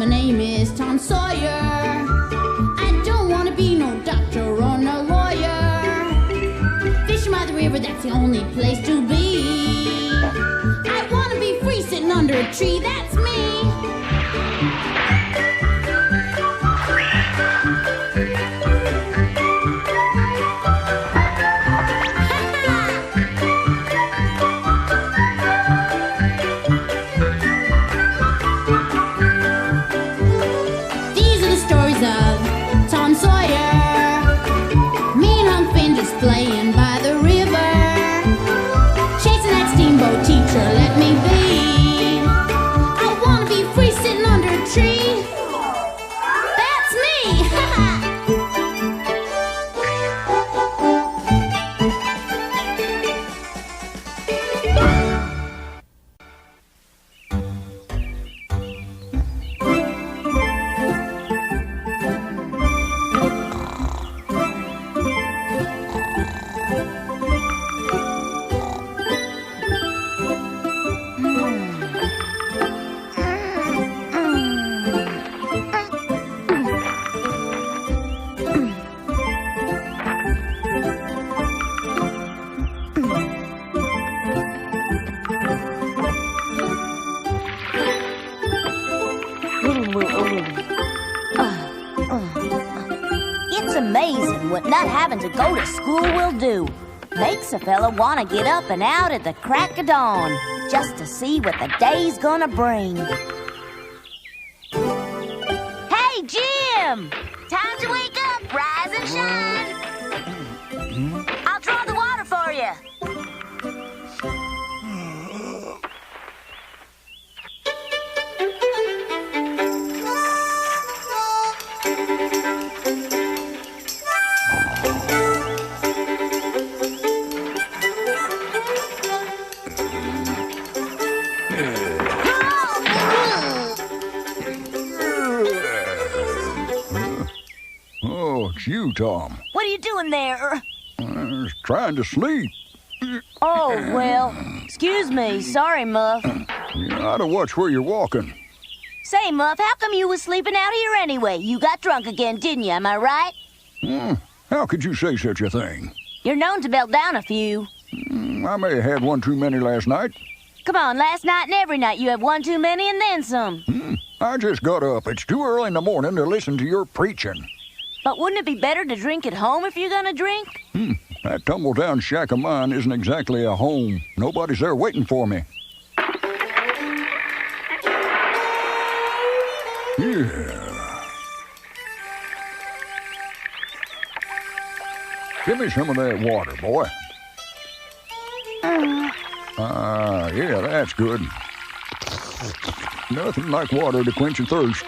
my name is Tom Sawyer. I don't want to be no doctor or no lawyer. Fishing by the river, that's the only place to be. I want to be free sitting under a tree, that's me. Tom Sawyer, me and Unc Finn just playing by the river, chasing that steamboat teacher, let me be. I wanna be free sitting under a tree. That's me! It's amazing what not having to go to school will do. Makes a fella want to get up and out at the crack of dawn just to see what the day's gonna bring. Hey, Jim! Time to wake up, rise and shine. I'll draw the water for you. Oh, it's you, Tom. What are you doing there? I was trying to sleep. Oh, well, excuse me. Sorry, Muff. You ought to watch where you're walking. Say, Muff, how come you was sleeping out here anyway? You got drunk again, didn't you? Am I right? How could you say such a thing? You're known to belt down a few. I may have had one too many last night. Come on, last night and every night you have one too many and then some. I just got up. It's too early in the morning to listen to your preaching. But wouldn't it be better to drink at home if you're gonna drink? That tumble-down shack of mine isn't exactly a home. Nobody's there waiting for me. Yeah. Give me some of that water, boy. Yeah, that's good. Nothing like water to quench your thirst.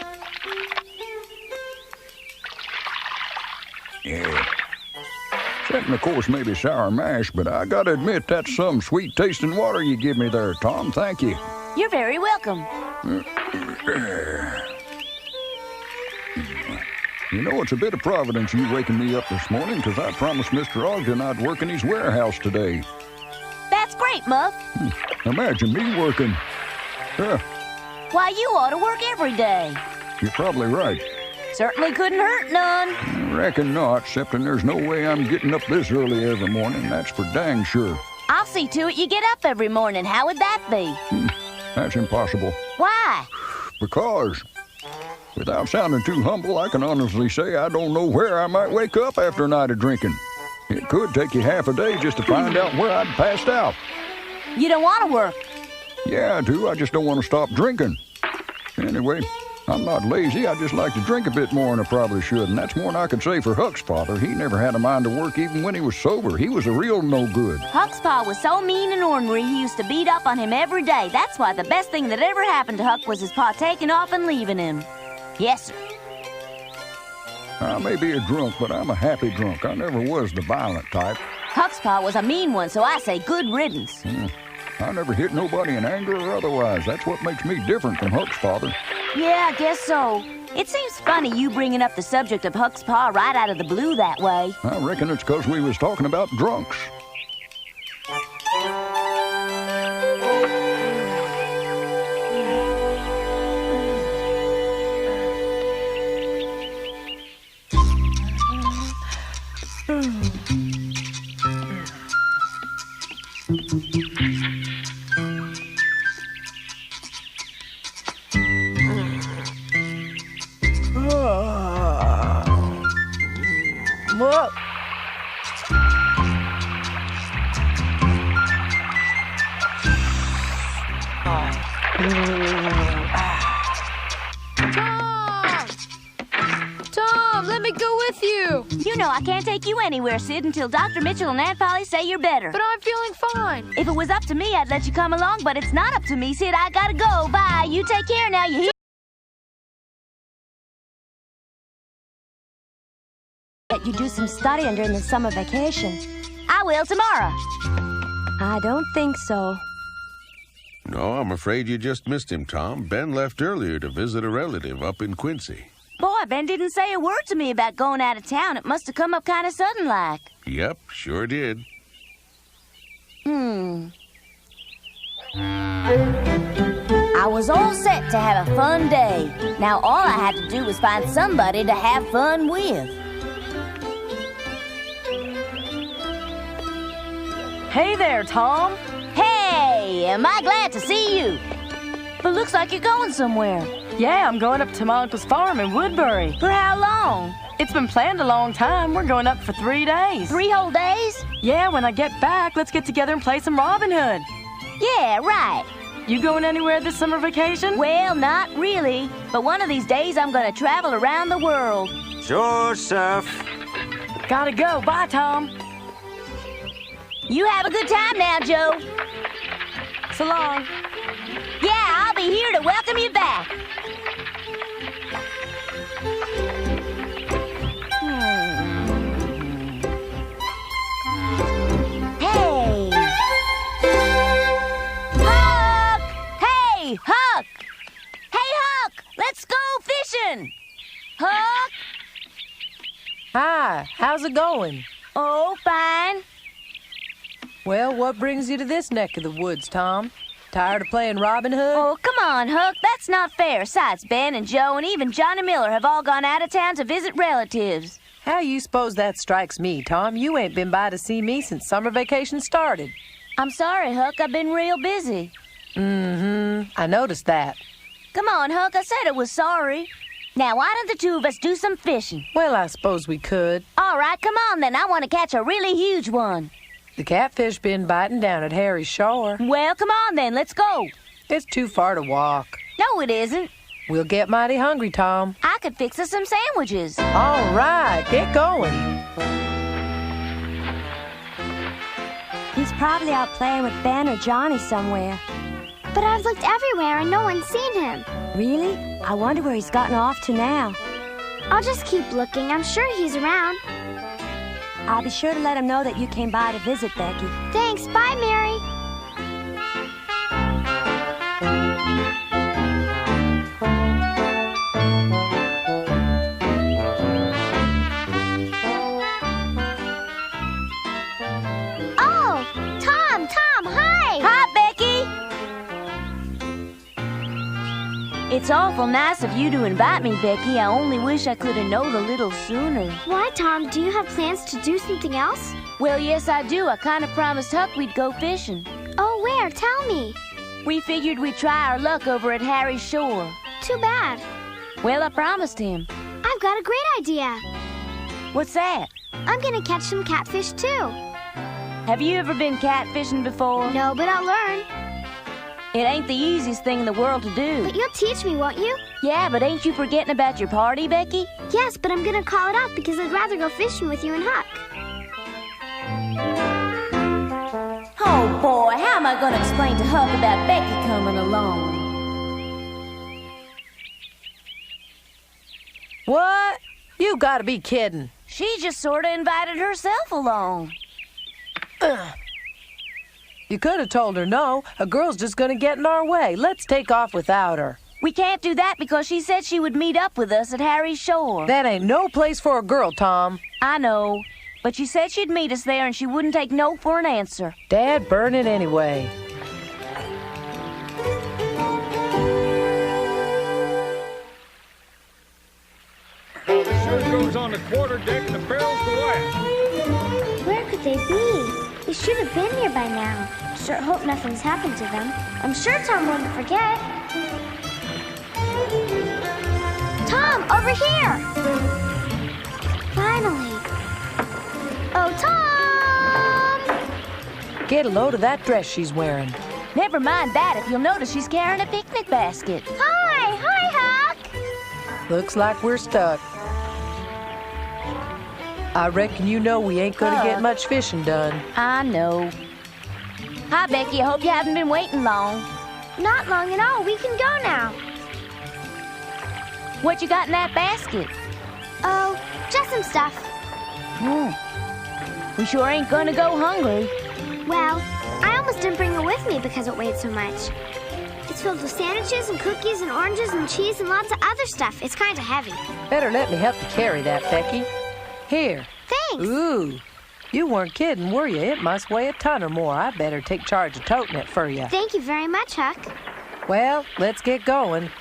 Yeah. Except, of course, maybe sour mash, but I gotta admit that's some sweet-tasting water you give me there, Tom. Thank you. You're very welcome. You know, it's a bit of providence you waking me up this morning, because I promised Mr. Ogden I'd work in his warehouse today. That's great, Muff. Imagine me working. Why, you ought to work every day. You're probably right. Certainly couldn't hurt none. I reckon not, excepting there's no way I'm getting up this early every morning. That's for dang sure. I'll see to it you get up every morning. How would that be? That's impossible. Why? Because, without sounding too humble, I can honestly say I don't know where I might wake up after a night of drinking. It could take you half a day just to find out where I'd passed out. You don't want to work. Yeah, I do. I just don't want to stop drinking. Anyway, I'm not lazy. I just like to drink a bit more than I probably should, and that's more than I could say for Huck's father. He never had a mind to work even when he was sober. He was a real no-good. Huck's pa was so mean and ornery, he used to beat up on him every day. That's why the best thing that ever happened to Huck was his pa taking off and leaving him. Yes, sir. I may be a drunk, but I'm a happy drunk. I never was the violent type. Huck's pa was a mean one, so I say good riddance. I never hit nobody in anger or otherwise. That's what makes me different from Huck's father. Yeah, I guess so. It seems funny you bringing up the subject of Huck's pa right out of the blue that way. I reckon it's 'cause we was talking about drunks. Whoa. Tom, let me go with you. You know I can't take you anywhere, Sid, until Dr. Mitchell and Aunt Polly say you're better. But I'm feeling fine. If it was up to me, I'd let you come along, but it's not up to me, Sid. I gotta go. Bye. You take care now, you hear? That you do some studying during the summer vacation. I will tomorrow. I don't think so. No, I'm afraid you just missed him, Tom. Ben left earlier to visit a relative up in Quincy. Boy, Ben didn't say a word to me about going out of town. It must have come up kind of sudden-like. Yep, sure did. I was all set to have a fun day. Now all I had to do was find somebody to have fun with. Hey there, Tom. Hey, am I glad to see you? But looks like you're going somewhere. Yeah, I'm going up to my uncle's farm in Woodbury. For how long? It's been planned a long time. We're going up for 3 days. 3 whole days? Yeah, when I get back, let's get together and play some Robin Hood. Yeah, right. You going anywhere this summer vacation? Well, not really. But one of these days I'm gonna travel around the world. Joseph! Gotta go. Bye, Tom. You have a good time now, Joe. So long. Yeah, I'll be here to welcome you back. Hey! Huck! Hey, Huck! Hey, Huck! Let's go fishing! Huck! Hi, how's it going? Oh, fine. Well, what brings you to this neck of the woods, Tom? Tired of playing Robin Hood? Oh, come on, Huck. That's not fair. Besides, Ben and Joe and even Johnny Miller have all gone out of town to visit relatives. How you suppose that strikes me, Tom? You ain't been by to see me since summer vacation started. I'm sorry, Huck. I've been real busy. I noticed that. Come on, Huck. I said I was sorry. Now, why don't the two of us do some fishing? Well, I suppose we could. All right, come on then. I want to catch a really huge one. The catfish been biting down at Harry's shore. Well, come on then. Let's go. It's too far to walk. No, it isn't. We'll get mighty hungry, Tom. I could fix us some sandwiches. All right, get going. He's probably out playing with Ben or Johnny somewhere. But I've looked everywhere and no one's seen him. Really? I wonder where he's gotten off to now. I'll just keep looking. I'm sure he's around. I'll be sure to let him know that you came by to visit, Becky. Thanks. Bye, Mary. Oh, Tom, hi. Hi, Becky. It's awful nice of you to invite me, Becky. I only wish I could have known a little sooner. Why, Tom? Do you have plans to do something else? Well, yes, I do. I kind of promised Huck we'd go fishing. Oh, where? Tell me. We figured we'd try our luck over at Harry's shore. Too bad. Well, I promised him. I've got a great idea. What's that? I'm gonna catch some catfish, too. Have you ever been catfishing before? No, but I'll learn. It ain't the easiest thing in the world to do. But you'll teach me, won't you? Yeah, but ain't you forgetting about your party, Becky? Yes, but I'm gonna call it off because I'd rather go fishing with you and Huck. Oh, boy, how am I gonna explain to Huck about Becky coming along? What? You gotta be kidding. She just sorta invited herself along. You could have told her no. A girl's just gonna get in our way. Let's take off without her. We can't do that because she said she would meet up with us at Harry's shore. That ain't no place for a girl, Tom. I know, but she said she'd meet us there and she wouldn't take no for an answer. Dad, burn it anyway. The shirt goes on the quarter deck and the barrels go out. Where could they be? They should have been here by now. Sure hope nothing's happened to them. I'm sure Tom wouldn't forget. Tom, over here! Finally. Oh, Tom! Get a load of that dress she's wearing. Never mind that. If you'll notice, she's carrying a picnic basket. Hi, Huck! Looks like we're stuck. I reckon you know we ain't gonna get much fishing done. I know. Hi, Becky. I hope you haven't been waiting long. Not long at all. We can go now. What you got in that basket? Oh, just some stuff. We sure ain't gonna go hungry. Well, I almost didn't bring it with me because it weighed so much. It's filled with sandwiches and cookies and oranges and cheese and lots of other stuff. It's kind of heavy. Better let me help you carry that, Becky. Here. Thanks. Ooh, you weren't kidding, were you? It must weigh a ton or more. I better take charge of toting it for you. Thank you very much, Huck. Well, let's get going.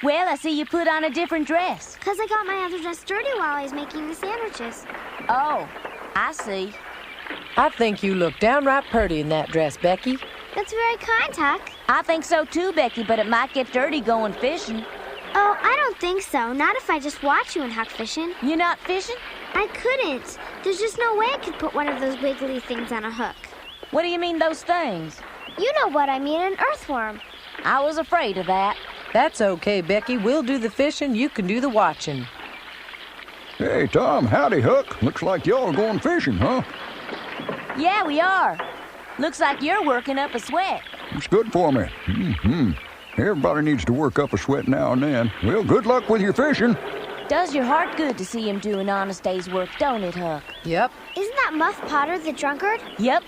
Well, I see you put on a different dress. Because I got my other dress dirty while I was making the sandwiches. Oh, I see. I think you look downright pretty in that dress, Becky. That's very kind, Huck. I think so too, Becky, but it might get dirty going fishing. Oh, I don't think so. Not if I just watch you and Huck fishing. You not fishing? I couldn't. There's just no way I could put one of those wiggly things on a hook. What do you mean, those things? You know what I mean, an earthworm. I was afraid of that. That's okay, Becky. We'll do the fishing, you can do the watching. Hey, Tom, howdy, Huck. Looks like y'all are going fishing, huh? Yeah, we are. Looks like you're working up a sweat. It's good for me. Everybody needs to work up a sweat now and then. Well, good luck with your fishing. Does your heart good to see him doing honest day's work, don't it, Huck? Yep. Isn't that Muff Potter the drunkard? Yep.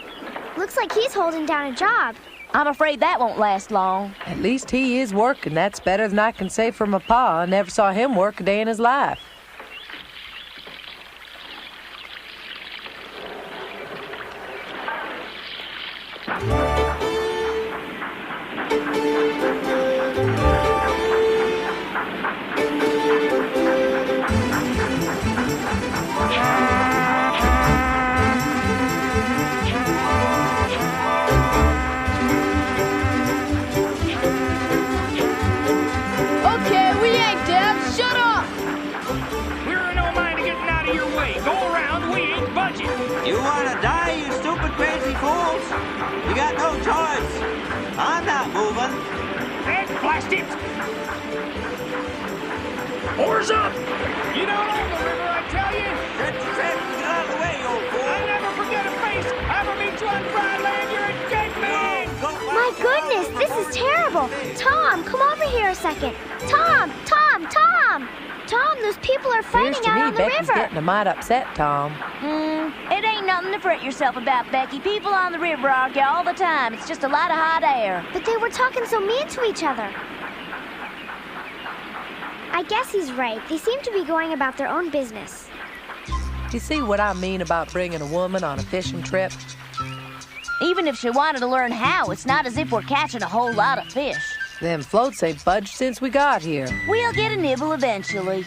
Looks like he's holding down a job. I'm afraid that won't last long. At least he is working. That's better than I can say for my pa. I never saw him work a day in his life. Okay, we ain't deaf. Shut up! We're in no mind of getting out of your way. Go around, we ain't budging. You wanna die, you stupid crazy fools? You got no choice. I'm not moving. Heck, blast it! Oars up! You don't own the river, I tell you. Get out of the way, you old fool. I never forget a face. Ever meet you on dry land, you're a dead man. My goodness, this is terrible. Tom, come over here a second. Tom! Tom, those people are Appears fighting to out me on the Becky's river. getting a mite upset, Tom. It ain't nothing to fret yourself about, Becky. People on the river argue all the time. It's just a lot of hot air. But they were talking so mean to each other. I guess he's right. They seem to be going about their own business. You see what I mean about bringing a woman on a fishing trip? Even if she wanted to learn how, it's not as if we're catching a whole lot of fish. Them floats ain't budged since we got here. We'll get a nibble eventually.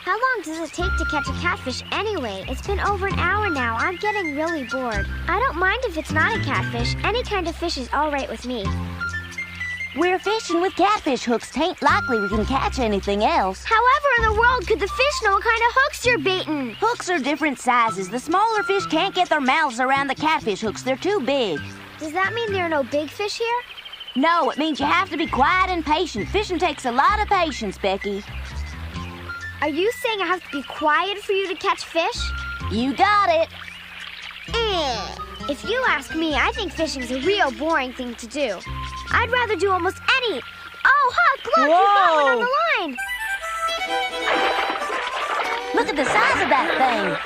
How long does it take to catch a catfish anyway? It's been over an hour now. I'm getting really bored. I don't mind if it's not a catfish. Any kind of fish is all right with me. We're fishing with catfish hooks. Tain't likely we can catch anything else. However in the world could the fish know what kind of hooks you're baiting? Hooks are different sizes. The smaller fish can't get their mouths around the catfish hooks. They're too big. Does that mean there are no big fish here? No, it means you have to be quiet and patient. Fishing takes a lot of patience, Becky. Are you saying I have to be quiet for you to catch fish? You got it. If you ask me, I think fishing's a real boring thing to do. I'd rather do almost any... Oh, Huck, look, you got one on the line. Look at the size of that thing.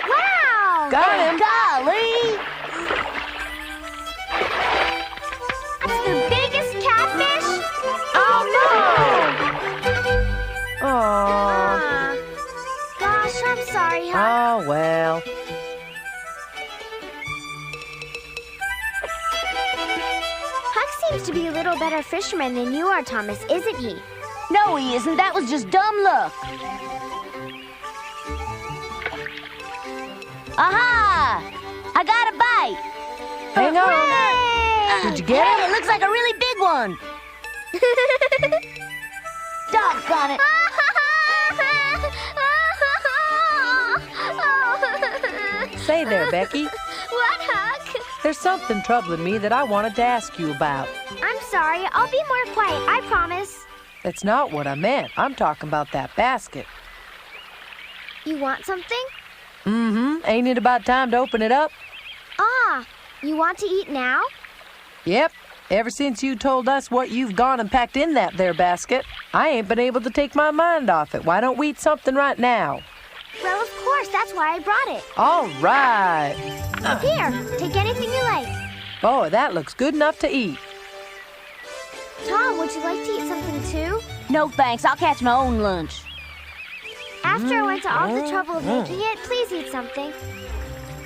Wow! Got him. Golly! That's the biggest catfish? Oh, Aww. Gosh, I'm sorry, Huck. Oh, well. Huck seems to be a little better fisherman than you are, Thomas, isn't he? no, he isn't. That was just dumb luck. Aha! I got a bite. Hang on. Did you get Hey, it? it looks like a really big one. Doggone it. Say there, Becky. What, Huck? There's something troubling me that I wanted to ask you about. I'm sorry. I'll be more quiet, I promise. That's not what I meant. I'm talking about that basket. You want something? Mm-hmm. Ain't it about time to open it up? Ah, you want to eat now? Yep. Ever since you told us what you've gone and packed in that there basket, I ain't been able to take my mind off it. Why don't we eat something right now? Well, of course. That's why I brought it. All right. Here, take anything you like. Boy, that looks good enough to eat. Tom, would you like to eat something too? No thanks, I'll catch my own lunch. After I went to all the trouble of making it, please eat something.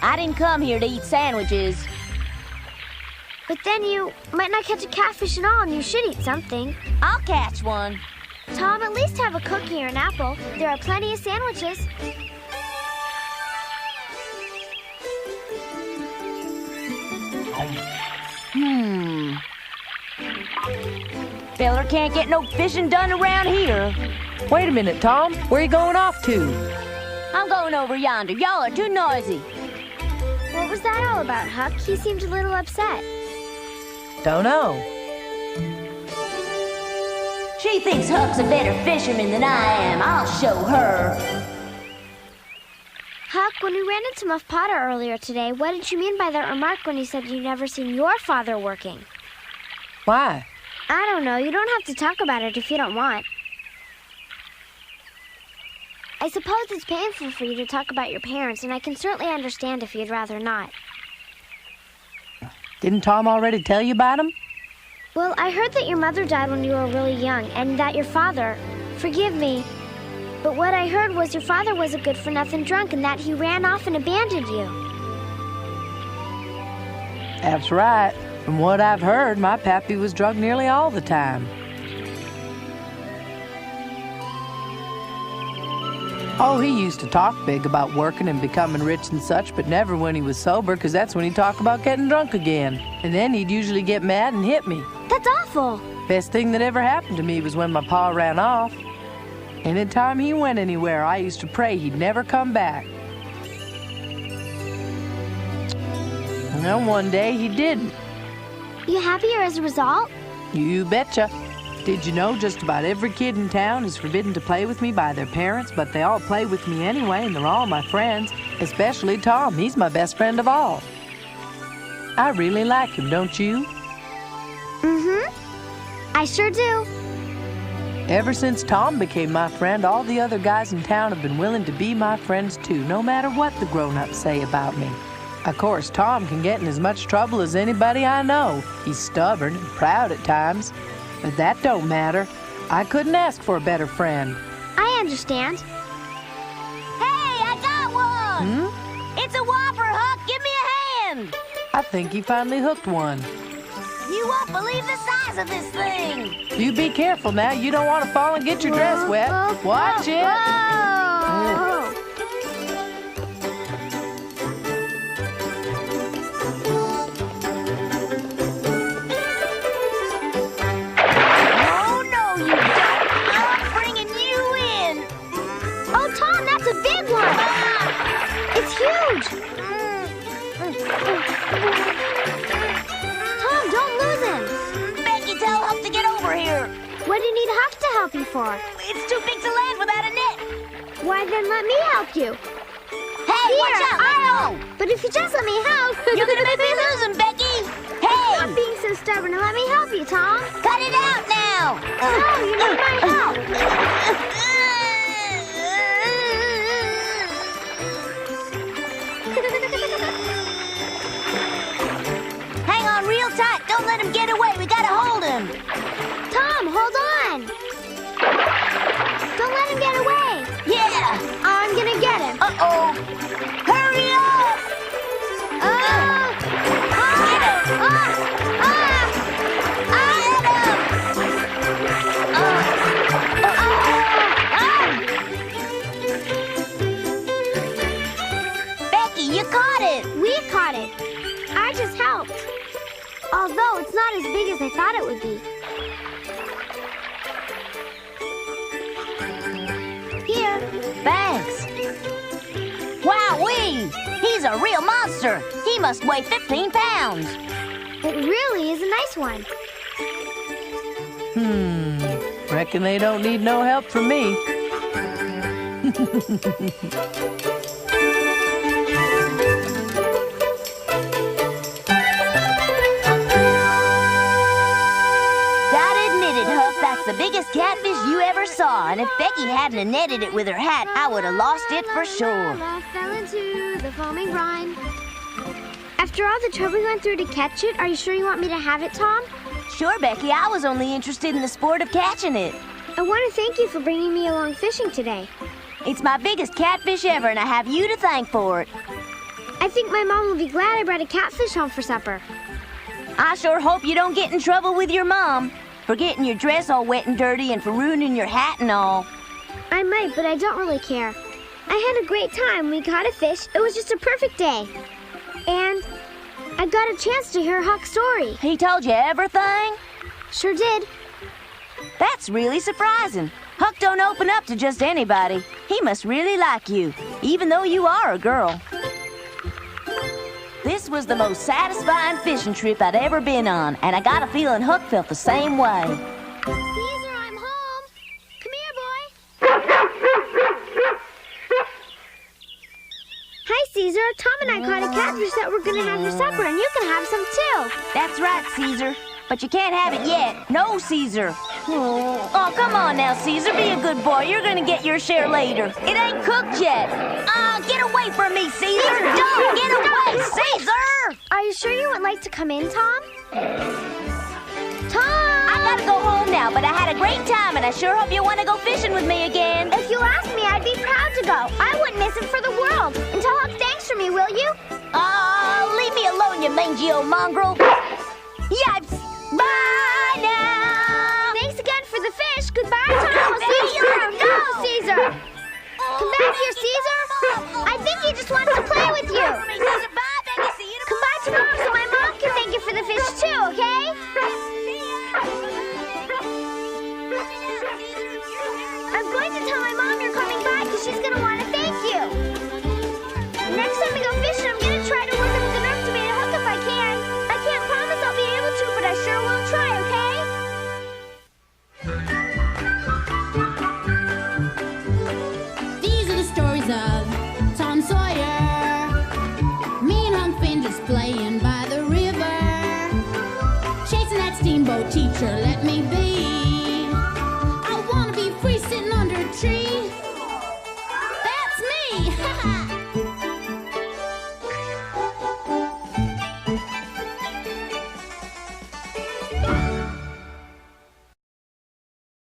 I didn't come here to eat sandwiches. But then you might not catch a catfish at all, and you should eat something. I'll catch one. Tom, at least have a cookie or an apple. There are plenty of sandwiches. Feller can't get no fishing done around here. Wait a minute, Tom. Where you going off to? I'm going over yonder. Y'all are too noisy. What was that all about, Huck? He seemed a little upset. Don't know. She thinks Huck's a better fisherman than I am. I'll show her. Huck, when we ran into Muff Potter earlier today, what did you mean by that remark when you said you'd never seen your father working? Why? I don't know. You don't have to talk about it if you don't want. I suppose it's painful for you to talk about your parents, and I can certainly understand if you'd rather not. Didn't Tom already tell you about him? Well, I heard that your mother died when you were really young, and that your father... Forgive me, but what I heard was your father was a good-for-nothing drunk, and that he ran off and abandoned you. That's right. From what I've heard, my pappy was drunk nearly all the time. Oh, he used to talk big about working and becoming rich and such, but never when he was sober, because that's when he'd talk about getting drunk again. And then he'd usually get mad and hit me. That's awful. Best thing that ever happened to me was when my pa ran off. Anytime he went anywhere, I used to pray he'd never come back. Well, one day he didn't. You happier as a result? You betcha. Did you know just about every kid in town is forbidden to play with me by their parents, but they all play with me anyway, and they're all my friends, especially Tom. He's my best friend of all. I really like him, don't you? Mm-hmm. I sure do. Ever since Tom became my friend, all the other guys in town have been willing to be my friends too, no matter what the grown-ups say about me. Of course, Tom can get in as much trouble as anybody I know. He's stubborn and proud at times. But that don't matter. I couldn't ask for a better friend. I understand. Hey, I got one! It's a whopper, Huck. Give me a hand. I think he finally hooked one. You won't believe the size of this thing. You be careful now. You don't want to fall and get your dress wet. Watch it. Whoa. Oh, no, you don't. I'm bringing you in. Oh, Tom, that's a big one. It's huge. Tom, don't lose him. Becky, tell Huck to get over here. What do you need Huck to help you for? It's too big to land without a net. Why, then let me help you. Hey, watch out, let go. But if you just let me help... You're gonna make me lose him, Becky. Hey! Stop being so stubborn and let me help you, Tom. Cut it out now. No, you need my help. Hang on real tight. Don't let him get away. We gotta hold him. Tom, hold on. Don't let him get away. Yeah. I'm gonna get him. Uh-oh. Hurry up. Get him. Becky, you caught it! We caught it. I just helped. Although it's not as big as I thought it would be. Here. Thanks. Wowee! He's a real monster. He must weigh 15 pounds. It really is a nice one. Reckon they don't need no help from me. That's the biggest catfish you ever saw, and if Becky hadn't netted it with her hat, I would have lost it for sure. Fell into the foaming brine. After all the trouble you went through to catch it, are you sure you want me to have it, Tom? Sure, Becky. I was only interested in the sport of catching it. I want to thank you for bringing me along fishing today. It's my biggest catfish ever, and I have you to thank for it. I think my mom will be glad I brought a catfish home for supper. I sure hope you don't get in trouble with your mom. For getting your dress all wet and dirty and for ruining your hat and all. I might, but I don't really care. I had a great time. We caught a fish. It was just a perfect day. And I got a chance to hear Huck's story. He told you everything? Sure did. That's really surprising. Huck don't open up to just anybody. He must really like you, even though you are a girl. This was the most satisfying fishing trip I'd ever been on, and I got a feeling Huck felt the same way. Caesar, I'm home. Come here, boy. Hi, Caesar. Tom and I caught a catfish that we're going to have for supper, and you can have some too. That's right, Caesar. But you can't have it yet. No, Caesar. Oh, come on now, Caesar. Be a good boy. You're going to get your share later. It ain't cooked yet. Get away from me, Caesar. Don't get away, Caesar. Are you sure you would like to come in, Tom? Tom! I gotta go home now, but I had a great time, and I sure hope you want to go fishing with me again. If you ask me, I'd be proud to go. I wouldn't miss it for the world. And tell Huck thanks for me, will you? Leave me alone, you mangy old mongrel. Yipes. Bye now. Thanks again for the fish. Goodbye, Tom. I'll see you around. Go, Caesar. Come back here, Caesar. I think he just wants to play with you.